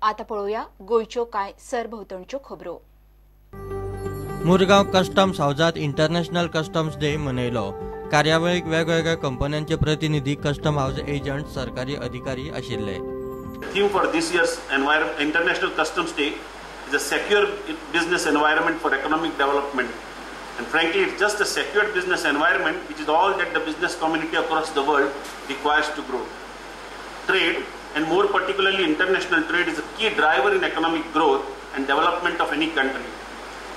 आता पळोवया गोयच्यो कांय सरभोंवतणच्यो खबरो। मुरगांव कस्टम्स हाऊसात इंटरनॅशनल कस्टम्स डे मनयलो। कार्यावळीक वेगवेगळ्या कंपन्यांचे प्रतिनिधी, कस्टम हाऊस एजंट, सरकारी अधिकारी आशिल्ले। Theme for this year's International Customs Day is a secure business environment for economic development. And frankly, it's just a secure business environment which is all that the business community across the world requires to grow. Trade, and more particularly international trade, is a key driver in economic growth and development of any country.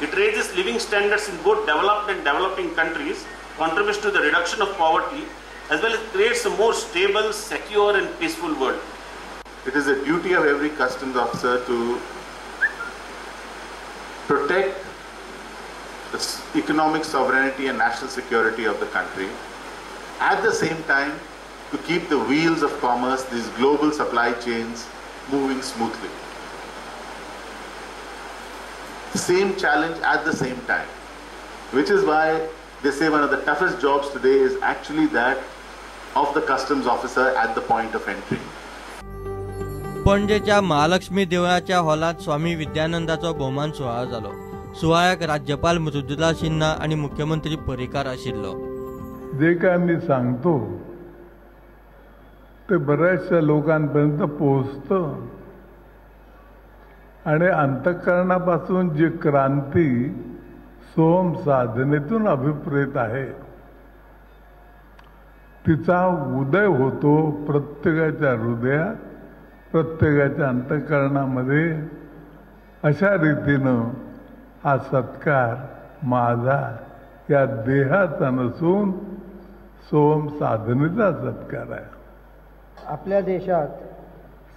It raises living standards in both developed and developing countries, contributes to the reduction of poverty, as well as creates a more stable, secure and peaceful world. It is the duty of every customs officer to protect the economic sovereignty and national security of the country. At the same time, to keep the wheels of commerce, these global supply chains, moving smoothly. Same challenge at the same time, which is why they say one of the toughest jobs today is actually that of the customs officer at the point of entry. पणजेच्या महालक्ष्मी देवळाच्या हॉलात स्वामी विद्यानंदाचो भोवमान सुवाळो जालो। सुवाळ्याक राज्यपाल मृदुला सिन्हा आणि मुख्यमंत्री पर्रीकार आशिल्लो। जे काय मी सांगतो ते बऱ्याचशा लोकांपर्यंत पोहोचतं आणि अंतःकरणापासून जी क्रांती सोम साधनेतून अभिप्रेत आहे तिचा उदय होतो प्रत्येकाच्या हृदयात, प्रत्येकाच्या अंतःकरणामध्ये। अशा रीतीनं हा सत्कार माझा या देहाचा नसून सोम साधनेचा सत्कार आहे। आपल्या देशात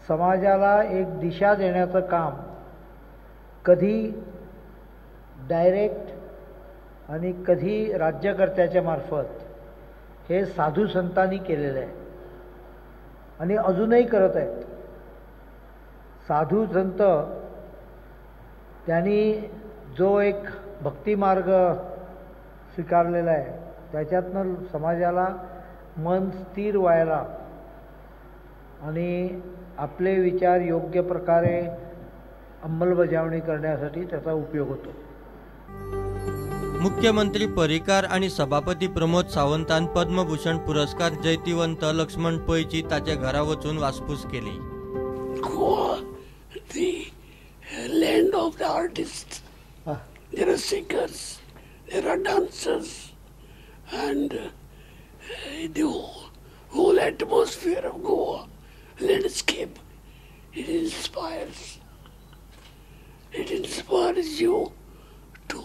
समाजाला एक दिशा देण्याचं काम कधी डायरेक्ट आणि कधी राज्यकर्त्याच्या मार्फत हे साधू संतांनी केलेलं आहे आणि अजूनही करत आहेत। साधू संत त्यांनी जो एक भक्ती मार्ग स्वीकारलेला आहे त्याच्यातनं समाजाला मन स्थिर व्हायला आणि आपले विचार योग्य प्रकारे अंमलबजावणी करण्यासाठी त्याचा उपयोग होतो। मुख्यमंत्री पर्रीकार आणि सभापती प्रमोद सावंतान पद्मभूषण पुरस्कार जैतिवंत लक्ष्मण पैची ताच्या घरा वचून वासपूस केली। Goa, the land of the artists. There are singers, there are dancers, and the whole atmosphere of Goa landscape, it inspires you to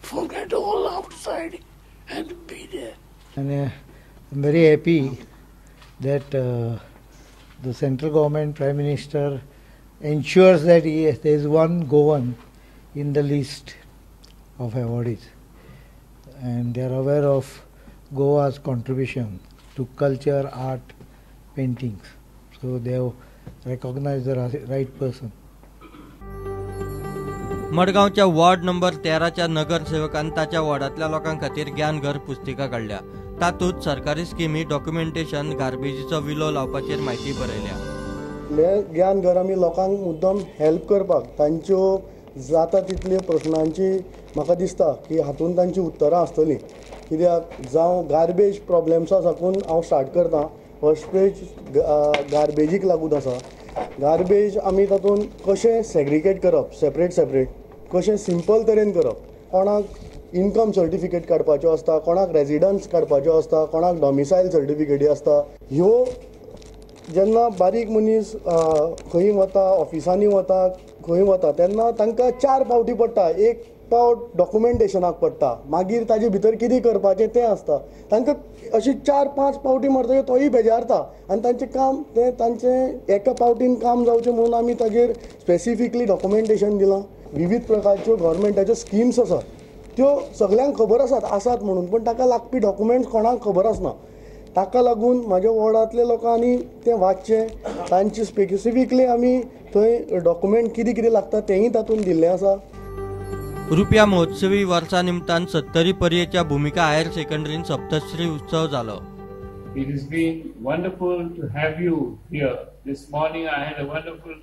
forget all outside and be there. And I'm very happy that the central government Prime Minister ensures that there is one Goan in the list of awardees, and they are aware of Goa's contribution to culture, art, paintings. So they have recognized the right person. मडगावच्या ward number 13च्या नगरसेवकान ताच्या वॉर्डातल्या लोकांखातीर ज्ञानघर पुस्तिका काढल्या। तातूंत सरकारी स्किमी, डॉक्युमेंटेशन, गार्बेजीचो विलो लावपाचेर माहिती बरयल्या। ज्ञानघर आमी लोकांक मुद्दम हेल्प करपाक तांच्यो जाता तितल्यो प्रश्नांची म्हाका दिसता की हातूंत तांची उत्तरां आसतलीं। कित्याक जावं गार्बेज प्रॉब्लेम्सा साकून हांव स्टार्ट करतां। फर्स्ट पेज गार्बेजीक लागून आसा। गार्बेज आमी तातूंत कशें सेग्रिगेट करप, सेपरेट कशें सिंपल तरेन करप। कोणाक इन्कम सर्टिफिकेट काडपाचो आसता, कोणाक रेजिडन्स काडपाचो आसता, कोणाक डॉमिसायल सर्टिफिकेटी आसता। ह्यो जेन्ना बारीक मनीस खंय वता, ऑफिसांनी वता, खंय वता तेन्ना तांकां 4 पावटी पडटा। एक पावट डॉक्युमेंटेशनाक पडटा, मागीर ताजे भितर कितें करपाचें तें आसता। तांकां अशी 4-5 पावटी मारतकीर तोय बेजारता आनी तांचें काम तें तांचें एका पावटीन काम जावचें म्हणून आमी ताजेर स्पेसिफिकली डॉक्युमेंटेशन दिलां। विविध प्रकारच्यो गव्हर्मेंटाच्यो स्किम्स आसात, त्यो सगळ्यांक खबर आसात म्हणून, पण ताका लागपी डॉक्युमेंट्स कोणाक खबर आसना। ताका लागून म्हाज्या वॉर्डांतल्या लोकांनी तें वाचचें। तांचे स्पेसिफिकली आमी थंय डॉक्युमेंट कितें कितें लागता तेंय तातूंत दिल्लें आसा। रुपया महोत्सवी वर्सा निमतान 70 पर्येच्या भूमिका हायर सेकंडरीन सप्तश्री उत्सव जालो। It has been wonderful to have you here. This morning I had a wonderful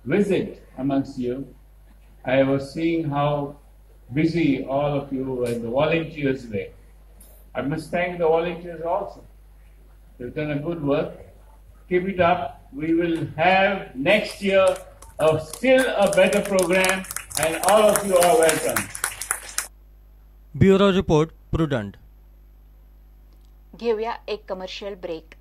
visit amongst you. I was seeing how busy all of you and the volunteers were. I must thank the volunteers also. They've done a good work. Keep it up. We will have next year still a better program, and all of you are welcome. Bureau Report, Prudent. घेऊया एक commercial break.